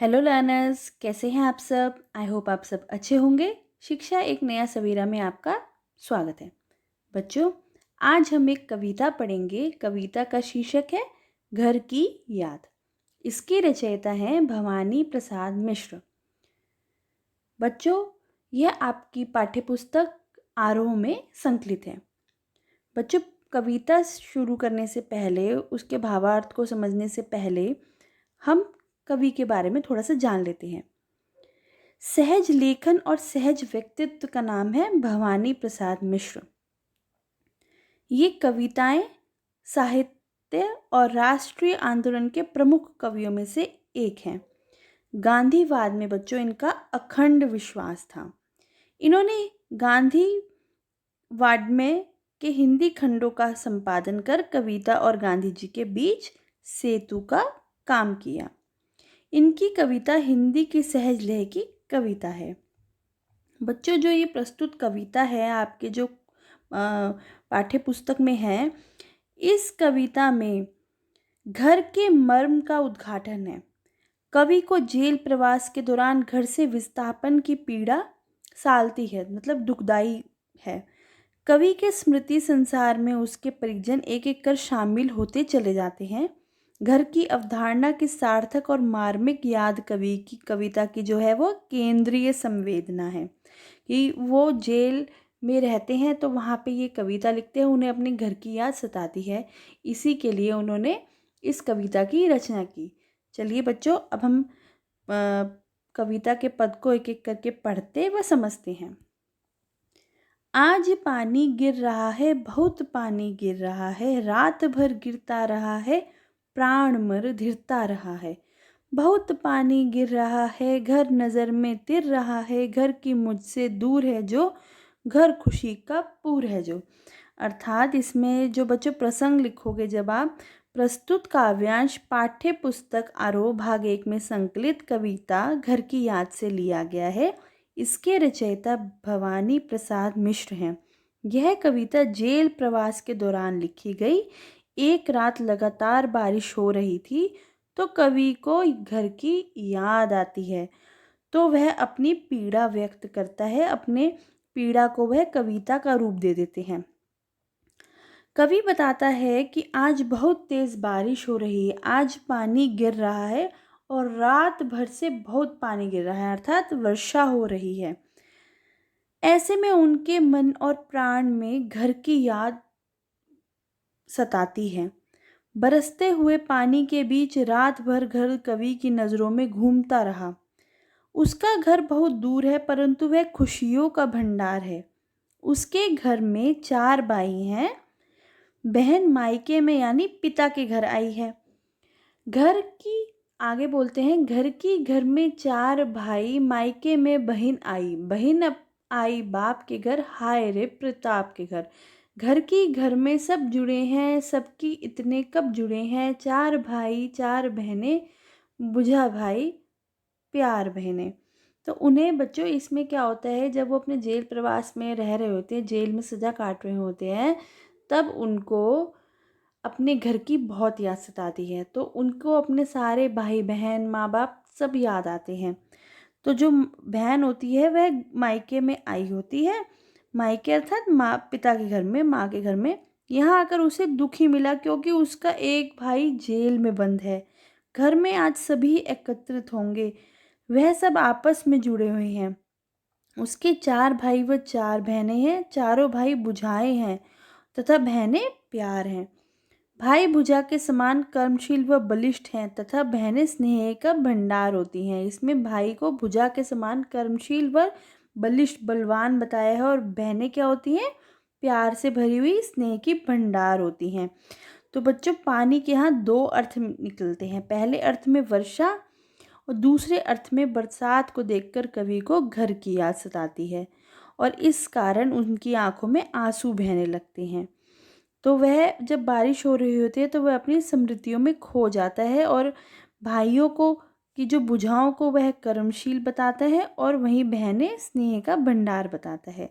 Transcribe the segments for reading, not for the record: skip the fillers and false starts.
Hello learners, कैसे हैं आप सब। आई होप आप सब अच्छे होंगे। शिक्षा एक नया सवेरा में आपका स्वागत है। बच्चों, आज हम एक कविता पढ़ेंगे। कविता का शीर्षक है घर की याद। इसकी रचयिता हैं भवानी प्रसाद मिश्र। बच्चों, यह आपकी पाठ्यपुस्तक आरोह में संकलित है। बच्चों, कविता शुरू करने से पहले, उसके भावार्थ को समझने से पहले हम कवि के बारे में थोड़ा सा जान लेते हैं। सहज लेखन और सहज व्यक्तित्व का नाम है भवानी प्रसाद मिश्र। ये कविताएं साहित्य और राष्ट्रीय आंदोलन के प्रमुख कवियों में से एक हैं। गांधीवाद में बच्चों इनका अखंड विश्वास था। इन्होंने गांधीवाद में के हिंदी खंडों का संपादन कर कविता और गांधी जी के बीच सेतु का काम किया। इनकी कविता हिंदी की सहज लय की कविता है। बच्चों, जो ये प्रस्तुत कविता है आपके जो पाठ्य पुस्तक में है, इस कविता में घर के मर्म का उद्घाटन है। कवि को जेल प्रवास के दौरान घर से विस्थापन की पीड़ा सालती है, मतलब दुखदाई है। कवि के स्मृति संसार में उसके परिजन एक एक कर शामिल होते चले जाते हैं। घर की अवधारणा की सार्थक और मार्मिक याद कवि की कविता की जो है वो केंद्रीय संवेदना है कि वो जेल में रहते हैं तो वहाँ पे ये कविता लिखते हैं, उन्हें अपने घर की याद सताती है। इसी के लिए उन्होंने इस कविता की रचना की। चलिए बच्चों, अब हम कविता के पद को एक एक करके पढ़ते व समझते हैं। आज पानी गिर रहा है, बहुत पानी गिर रहा है, रात भर गिरता रहा है, प्राण मर धिरता रहा है। बहुत पानी गिर रहा है, घर नज़र में तिर रहा है, घर की मुझसे दूर है जो, घर खुशी का पूर है जो। अर्थात इसमें जो बच्चों प्रसंग लिखोगे जब आप, प्रस्तुत काव्यांश पाठ्य पुस्तक आरोह भाग 1 में संकलित कविता घर की याद से लिया गया है। इसके रचयिता भवानी प्रसाद मिश्र हैं। यह कविता जेल प्रवास के दौरान लिखी गई। एक रात लगातार बारिश हो रही थी तो कवि को घर की याद आती है, तो वह अपनी पीड़ा व्यक्त करता है। अपने पीड़ा को वह कविता का रूप दे देते हैं। कवि बताता है कि आज बहुत तेज़ बारिश हो रही है, आज पानी गिर रहा है और रात भर से बहुत पानी गिर रहा है, अर्थात वर्षा हो रही है। ऐसे में उनके मन और प्राण में घर की याद सताती है। बरसते हुए पानी के बीच रात भर घर कवि की नज़रों में घूमता रहा। उसका घर बहुत दूर है, परंतु वह खुशियों का भंडार है। उसके घर में 4 भाई हैं। बहन मायके में यानी पिता के घर आई है। घर की आगे बोलते हैं, घर में 4 भाई, मायके में बहन आई, बहन अब आई बाप के घर, हाय रे प्रताप के घर। घर में सब जुड़े हैं, सबकी इतने कब जुड़े हैं, 4 भाई 4 बहनें, बुझा भाई प्यार बहनें। तो उन्हें बच्चों इसमें क्या होता है, जब वो अपने जेल प्रवास में रह रहे होते हैं, जेल में सज़ा काट रहे होते हैं, तब उनको अपने घर की बहुत याद सताती है। तो उनको अपने सारे भाई बहन माँ बाप सब याद आते हैं। तो जो बहन होती है वह मायके में आई होती है, मायके अर्थात माँ पिता के घर में, माँ के घर में। यहाँ आकर उसे दुख ही मिला क्योंकि उसका एक भाई जेल में बंद है। घर में आज सभी एकत्रित होंगे, वह सब आपस में जुड़े हुए हैं। उसके 4 भाई व 4 बहनें हैं, चारों भाई बुझाए हैं तथा बहनें प्यार हैं। भाई भुजा के समान कर्मशील व बलिष्ठ हैं तथा बहनें स्नेह का भंडार होती हैं। इसमें भाई को भुजा के समान कर्मशील व बलिष्ठ बलवान बताया है और बहनें क्या होती हैं, प्यार से भरी हुई स्नेह की भंडार होती हैं। तो बच्चों, पानी के यहाँ 2 अर्थ निकलते हैं। पहले अर्थ में वर्षा और दूसरे अर्थ में बरसात को देखकर कवि को घर की याद सताती है और इस कारण उनकी आंखों में आंसू बहने लगते हैं। तो वह जब बारिश हो रही होती है तो वह अपनी स्मृतियों में खो जाता है और भाइयों को की जो बुझाओं को वह कर्मशील बताता है और वहीं बहनें स्नेह का भंडार बताता है।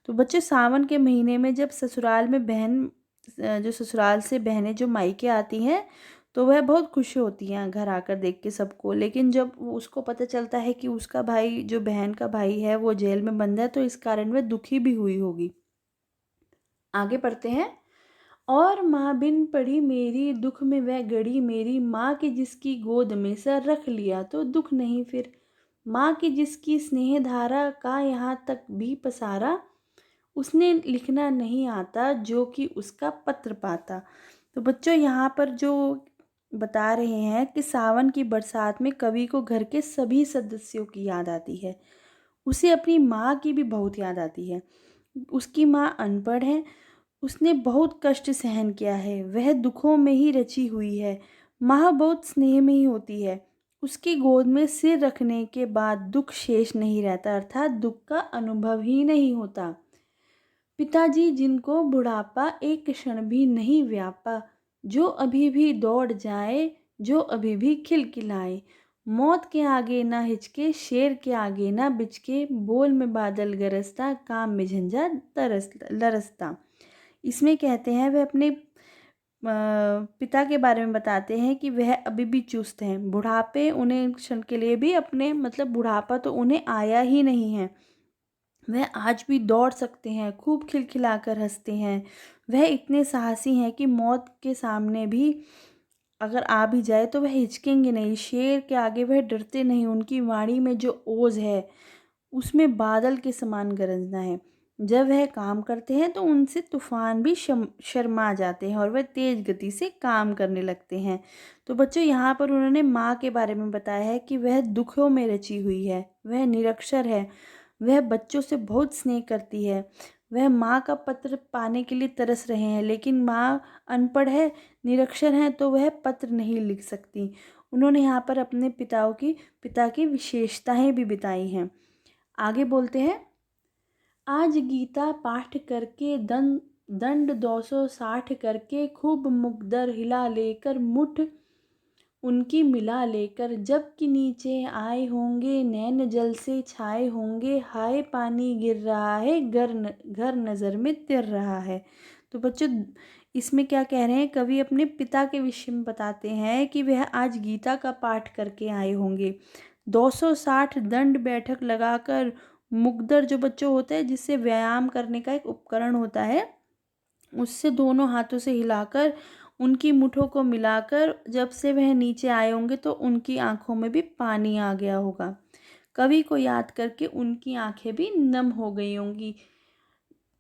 तो बच्चे, सावन के महीने में जब ससुराल में बहन जो ससुराल से बहनें जो मायके आती हैं तो वह बहुत खुश होती हैं घर आकर देख के सबको। लेकिन जब उसको पता चलता है कि उसका भाई, जो बहन का भाई है, वो जेल में बंद है, तो इस कारण वह दुखी भी हुई होगी। आगे पढ़ते हैं। और माँ बिन पढ़ी मेरी, दुख में वह गड़ी मेरी, माँ की जिसकी गोद में सर रख लिया तो दुख नहीं फिर। माँ की जिसकी स्नेह धारा का यहाँ तक भी पसारा, उसने लिखना नहीं आता जो कि उसका पत्र पाता। तो बच्चों, यहाँ पर जो बता रहे हैं कि सावन की बरसात में कवि को घर के सभी सदस्यों की याद आती है। उसे अपनी माँ की भी बहुत याद आती है। उसकी माँ अनपढ़ है, उसने बहुत कष्ट सहन किया है, वह दुखों में ही रची हुई है। माँ बहुत स्नेह में ही होती है, उसकी गोद में सिर रखने के बाद दुख शेष नहीं रहता, अर्थात दुख का अनुभव ही नहीं होता। पिताजी जिनको बुढ़ापा एक क्षण भी नहीं व्यापा, जो अभी भी दौड़ जाए, जो अभी भी खिलखिलाए, मौत के आगे ना हिचके, शेर के आगे ना बिचके, बोल में बादल गरजता, काम में झंझा तरस लरसता। इसमें कहते हैं, वह अपने पिता के बारे में बताते हैं कि वह अभी भी चुस्त हैं। बुढ़ापे उन्हें क्षण के लिए भी अपने, मतलब बुढ़ापा तो उन्हें आया ही नहीं है। वह आज भी दौड़ सकते हैं, खूब खिलखिलाकर हंसते हैं। वह इतने साहसी हैं कि मौत के सामने भी अगर आ भी जाए तो वह हिचकेंगे नहीं। शेर के आगे वह डरते नहीं। उनकी वाणी में जो ओज है, उसमें बादल के समान गरजना है। जब वह काम करते हैं तो उनसे तूफान भी शर्मा जाते हैं और वह तेज गति से काम करने लगते हैं। तो बच्चों, यहाँ पर उन्होंने माँ के बारे में बताया है कि वह दुखों में रची हुई है, वह निरक्षर है, वह बच्चों से बहुत स्नेह करती है। वह माँ का पत्र पाने के लिए तरस रहे हैं, लेकिन माँ अनपढ़ है, निरक्षर है, तो वह पत्र नहीं लिख सकती। उन्होंने यहाँ पर अपने पिता की विशेषताएं भी बताई हैं। आगे बोलते हैं। आज गीता पाठ करके दंड 260 करके, खूब मुकद्दर हिला लेकर, मुठ उनकी मिला लेकर, जब कि नीचे आए होंगे, नैन जल से छाए होंगे, हाय पानी गिर रहा है, घर नज़र में तिर रहा है। तो बच्चों, इसमें क्या कह रहे हैं, कवि अपने पिता के विषय में बताते हैं कि वह आज गीता का पाठ करके आए होंगे। 260 दंड बैठक लगाकर, मुकद्दर जो बच्चों होता है, जिससे व्यायाम करने का एक उपकरण होता है, उससे दोनों हाथों से हिलाकर, उनकी मुठों को मिलाकर, जब से वह नीचे आए होंगे तो उनकी आंखों में भी पानी आ गया होगा। कवि को याद करके उनकी आंखें भी नम हो गई होंगी।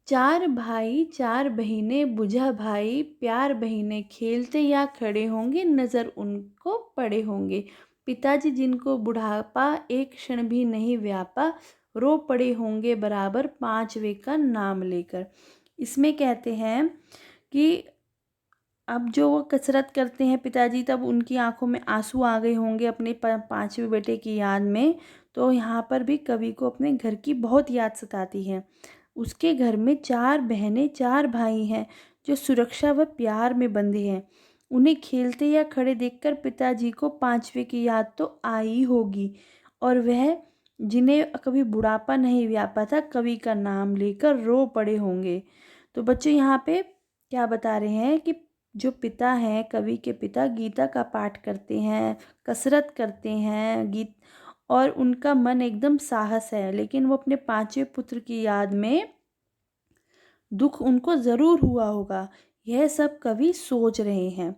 4 भाई 4 बहिनें, बुझा भाई प्यार, बहिनें खेलते या खड़े होंगे, नज़र उनको पड़े होंगे। पिताजी जिनको बुढ़ापा एक क्षण भी नहीं व्यापा, रो पड़े होंगे बराबर, 5वें का नाम लेकर। इसमें कहते हैं कि अब जो वो कसरत करते हैं पिताजी, तब उनकी आंखों में आंसू आ गए होंगे अपने 5वें बेटे की याद में। तो यहाँ पर भी कवि को अपने घर की बहुत याद सताती है। उसके घर में 4 बहनें 4 भाई हैं, जो सुरक्षा व प्यार में बंधे हैं। उन्हें खेलते या खड़े देखकर पिताजी को 5वें की याद तो आई होगी, और वह, जिन्हें कभी बुढ़ापा नहीं व्यापा था, कवि का नाम लेकर रो पड़े होंगे। तो बच्चों, यहाँ पे क्या बता रहे हैं कि जो पिता हैं, कवि के पिता गीता का पाठ करते हैं, कसरत करते हैं, और उनका मन एकदम साहस है, लेकिन वो अपने 5वें पुत्र की याद में दुख उनको ज़रूर हुआ होगा। यह सब कवि सोच रहे हैं।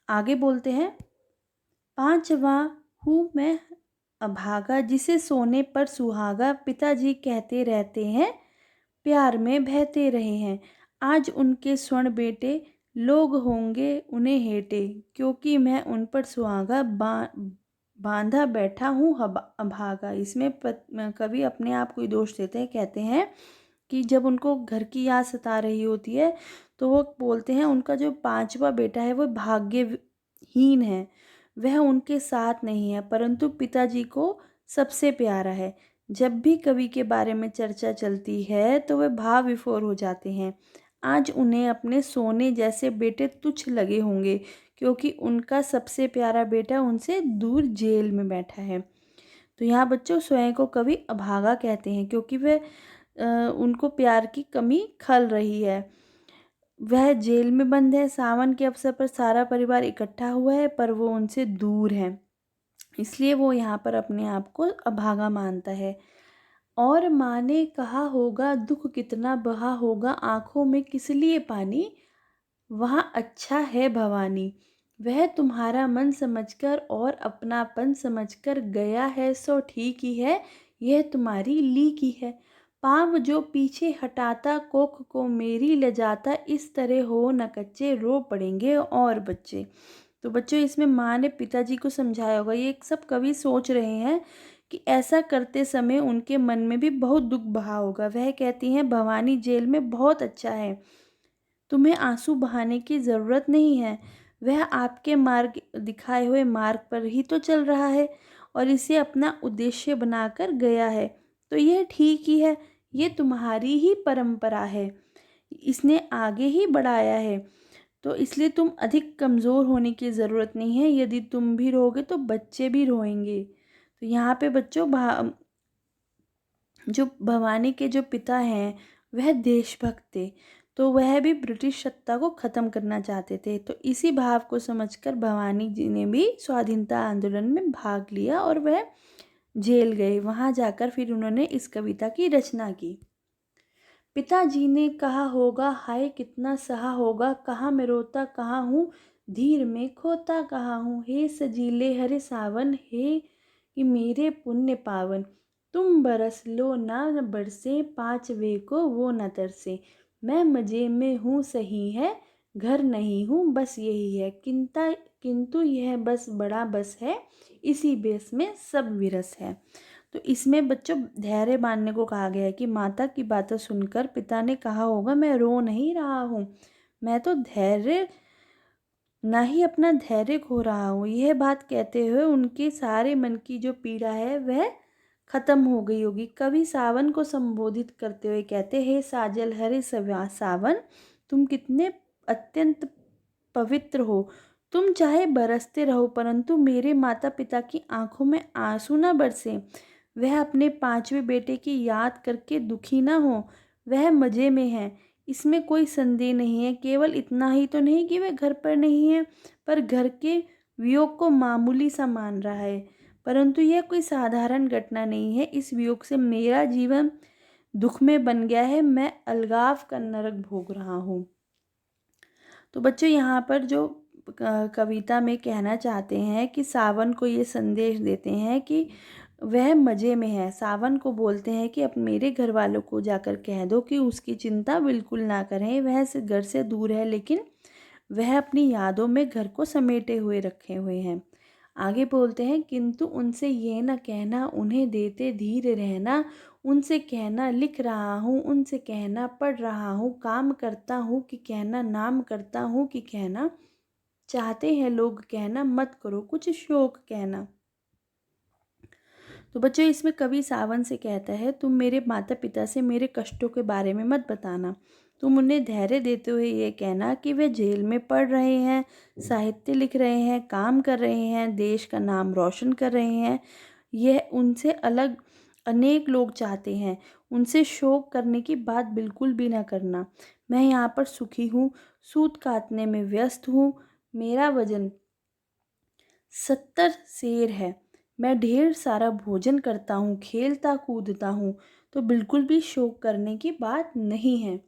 आगे बोलते हैं। 5वां हूँ मैं अभागा, जिसे सोने पर सुहागा, पिताजी कहते रहते हैं, प्यार में बहते रहे हैं। आज उनके स्वर्ण बेटे, लोग होंगे उन्हें हेटे, क्योंकि मैं उन पर सुहागा बांधा बैठा हूँ अभागा। इसमें कवि अपने आप को ही दोष देते हैं। कहते हैं कि जब उनको घर की याद सता रही होती है, तो वो बोलते हैं उनका जो 5वां बेटा है वो भाग्यहीन है, वह उनके साथ नहीं है, परंतु पिताजी को सबसे प्यारा है। जब भी कवि के बारे में चर्चा चलती है तो वे भाव विफोर हो जाते हैं। आज उन्हें अपने सोने जैसे बेटे तुच्छ लगे होंगे, क्योंकि उनका सबसे प्यारा बेटा उनसे दूर जेल में बैठा है। तो यहाँ बच्चों, स्वयं को कवि अभागा कहते हैं, क्योंकि वे उनको प्यार की कमी खल रही है। वह जेल में बंद है। सावन के अवसर पर सारा परिवार इकट्ठा हुआ है, पर वो उनसे दूर है, इसलिए वो यहाँ पर अपने आप को अभागा मानता है। और माँ ने कहा होगा, दुख कितना बहा होगा, आंखों में किस लिए पानी, वहाँ अच्छा है भवानी। वह तुम्हारा मन समझकर और अपनापन समझकर गया है, सो ठीक ही है, यह तुम्हारी लीक ही है। पाँव जो पीछे हटाता, कोख को मेरी ले जाता, इस तरह हो न कच्चे, रो पड़ेंगे और बच्चे। तो बच्चों, इसमें माँ ने पिताजी को समझाया होगा। ये सब कवि सोच रहे हैं कि ऐसा करते समय उनके मन में भी बहुत दुख बहा होगा। वह कहती हैं, भवानी जेल में बहुत अच्छा है, तुम्हें आंसू बहाने की ज़रूरत नहीं है। वह आपके मार्ग दिखाए हुए मार्ग पर ही तो चल रहा है और इसे अपना उद्देश्य बनाकर गया है, तो यह ठीक ही है। ये तुम्हारी ही परंपरा है, इसने आगे ही बढ़ाया है, तो इसलिए तुम अधिक कमज़ोर होने की ज़रूरत नहीं है। यदि तुम भी रोगे तो बच्चे भी रोएंगे। तो यहाँ पे बच्चों, जो भवानी के जो पिता हैं वह देशभक्त थे, तो वह भी ब्रिटिश सत्ता को ख़त्म करना चाहते थे। तो इसी भाव को समझकर भवानी जी ने भी स्वाधीनता आंदोलन में भाग लिया और वह जेल गए। वहाँ जाकर फिर उन्होंने इस कविता की रचना की। पिताजी ने कहा होगा, हाय कितना सहा होगा, कहाँ मैं रोता कहाँ हूँ, धीर में खोता कहाँ हूँ। हे सजीले हरे सावन, हे कि मेरे पुण्य पावन, तुम बरस लो ना बरसे, पाँच वे को वो न तरसे। मैं मजे में हूँ सही है, घर नहीं हूँ बस यही है, किंतु यह बस बड़ा बस है, इसी बेस में सब विरस है। तो इसमें बच्चों धैर्य मानने को कहा गया है कि माता की बातें सुनकर पिता ने कहा होगा, मैं रो नहीं रहा हूँ, मैं तो धैर्य ना ही अपना धैर्य खो रहा हूँ। यह बात कहते हुए उनके सारे मन की जो पीड़ा है वह खत्म हो गई होगी। कवि सावन को संबोधित करते हुए कहते, हे साजल हरे सावन, तुम कितने अत्यंत पवित्र हो, तुम चाहे बरसते रहो, परंतु मेरे माता पिता की आंखों में आंसू न बरसे। वह अपने पांचवें बेटे की याद करके दुखी न हो, वह मज़े में है, इसमें कोई संदेह नहीं है। केवल इतना ही तो नहीं कि वह घर पर नहीं है, पर घर के वियोग को मामूली सा मान रहा है, परंतु यह कोई साधारण घटना नहीं है। इस वियोग से मेरा जीवन दुख में बन गया है, मैं अलगाव का नरक भोग रहा हूँ। तो बच्चों, यहाँ पर जो कविता में कहना चाहते हैं कि सावन को ये संदेश देते हैं कि वह मज़े में है। सावन को बोलते हैं कि अब मेरे घर वालों को जाकर कह दो कि उसकी चिंता बिल्कुल ना करें, वह घर से दूर है, लेकिन वह अपनी यादों में घर को समेटे हुए रखे हुए हैं। आगे बोलते हैं, किंतु उनसे ये न कहना, उन्हें देते धीर रहना, उनसे कहना लिख रहा हूँ, उनसे कहना पढ़ रहा हूँ, काम करता हूँ कि कहना, नाम करता हूँ कि कहना, चाहते हैं लोग कहना, मत करो कुछ शौक कहना। तो बच्चों, इसमें कवि सावन से कहता है, तुम मेरे माता पिता से मेरे कष्टों के बारे में मत बताना, तुम उन्हें धैर्य देते हुए ये कहना कि वे जेल में पढ़ रहे हैं, साहित्य लिख रहे हैं, काम कर रहे हैं, देश का नाम रोशन कर रहे हैं। यह उनसे अलग अनेक लोग चाहते हैं, उनसे शोक करने की बात बिल्कुल भी ना करना। मैं यहाँ पर सुखी हूँ, सूत काटने में व्यस्त हूँ, मेरा वजन 70 सेर है, मैं ढेर सारा भोजन करता हूँ, खेलता कूदता हूँ, तो बिल्कुल भी शोक करने की बात नहीं है।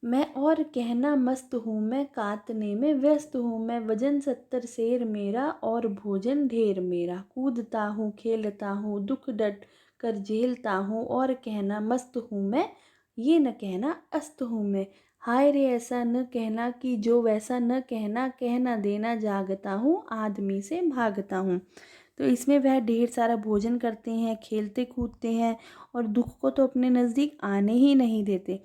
मैं और कहना मस्त हूँ, मैं काटने में व्यस्त हूँ, मैं वजन 70 सेर मेरा और भोजन ढेर मेरा, कूदता हूँ खेलता हूँ, दुख डट कर झेलता हूँ और कहना मस्त हूँ मैं, ये न कहना अस्त हूँ मैं। हाय रे ऐसा न कहना कि जो वैसा न कहना, कहना देना जागता हूँ, आदमी से भागता हूँ। तो इसमें वह ढेर सारा भोजन करते हैं, खेलते कूदते हैं और दुख को तो अपने नज़दीक आने ही नहीं देते।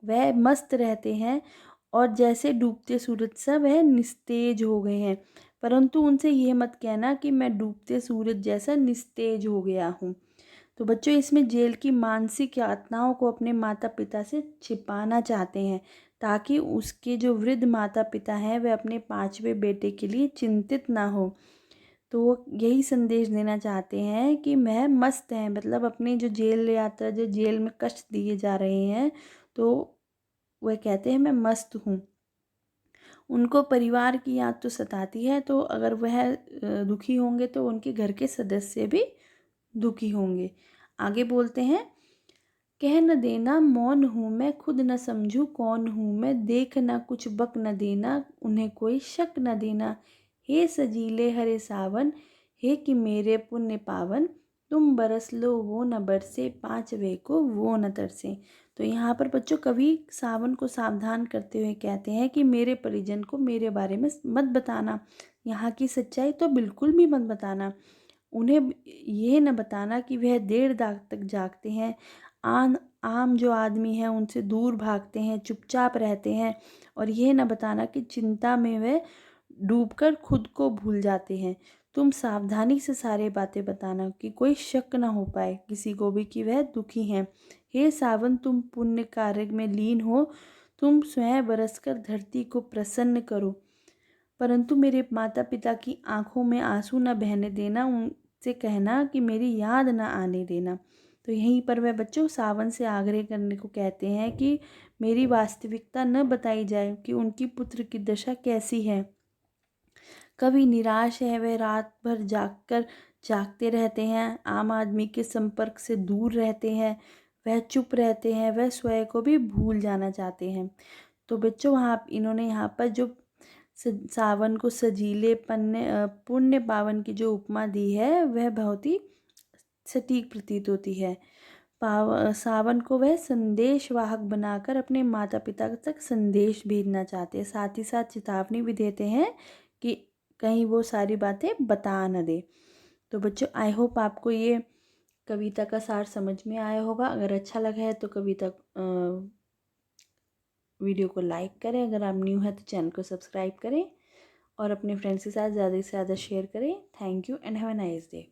वह मस्त रहते हैं और जैसे डूबते सूरज सा वह निस्तेज हो गए हैं, परंतु उनसे यह मत कहना कि मैं डूबते सूरज जैसा निस्तेज हो गया हूँ। तो बच्चों, इसमें जेल की मानसिक यातनाओं को अपने माता पिता से छिपाना चाहते हैं, ताकि उसके जो वृद्ध माता पिता हैं वह अपने पांचवें बेटे के लिए चिंतित ना हो। तो वो यही संदेश देना चाहते हैं कि वह मस्त हैं, मतलब अपनी जो जेल यात्रा, जो जेल में कष्ट दिए जा रहे हैं, तो वह कहते हैं मैं मस्त हूँ। उनको परिवार की याद तो सताती है, तो अगर वह दुखी होंगे तो उनके घर के सदस्य भी दुखी होंगे। आगे बोलते हैं, कह न देना मौन हूँ मैं, खुद न समझूं कौन हूँ मैं, देख न कुछ बक न देना, उन्हें कोई शक न देना। हे सजीले हरे सावन, हे कि मेरे पुण्य पावन, तुम बरस लो वो न बरसे, पाँच वे को वो न तरसे। तो यहाँ पर बच्चों कवि सावन को सावधान करते हुए कहते हैं कि मेरे परिजन को मेरे बारे में मत बताना, यहाँ की सच्चाई तो बिल्कुल भी मत बताना। उन्हें यह न बताना कि वह देर रात तक जागते हैं, आम जो आदमी हैं उनसे दूर भागते हैं, चुपचाप रहते हैं, और यह न बताना कि चिंता में वह डूबकर खुद को भूल जाते हैं। तुम सावधानी से सारे बातें बताना कि कोई शक ना हो पाए किसी को भी कि वह दुखी हैं। हे सावन, तुम पुण्य कार्य में लीन हो, तुम स्वयं बरसकर धरती को प्रसन्न करो, परंतु मेरे माता पिता की आंखों में आंसू न बहने देना, उनसे कहना कि मेरी याद न आने देना। तो यहीं पर वह बच्चों सावन से आग्रह करने को कहते हैं कि मेरी वास्तविकता न बताई जाए कि उनकी पुत्र की दशा कैसी है। कभी निराश है, वह रात भर जागते रहते हैं, आम आदमी के संपर्क से दूर रहते हैं, वह चुप रहते हैं, वह स्वयं को भी भूल जाना चाहते हैं। तो बच्चों वहाँ इन्होंने यहाँ पर जो सावन को सजीले पुण्य पावन की जो उपमा दी है वह बहुत ही सटीक प्रतीत होती है। सावन को वह संदेश वाहक बनाकर अपने माता पिता तक संदेश भेजना चाहते हैं, साथ ही साथ चेतावनी भी देते हैं कि कहीं वो सारी बातें बता न दे। तो बच्चों आई होप आपको ये कविता का सार समझ में आया होगा। अगर अच्छा लगा है तो कविता वीडियो को लाइक करें, अगर आप न्यू है तो चैनल को सब्सक्राइब करें और अपने फ्रेंड्स के साथ ज़्यादा से ज़्यादा शेयर करें। Thank you and have a nice day.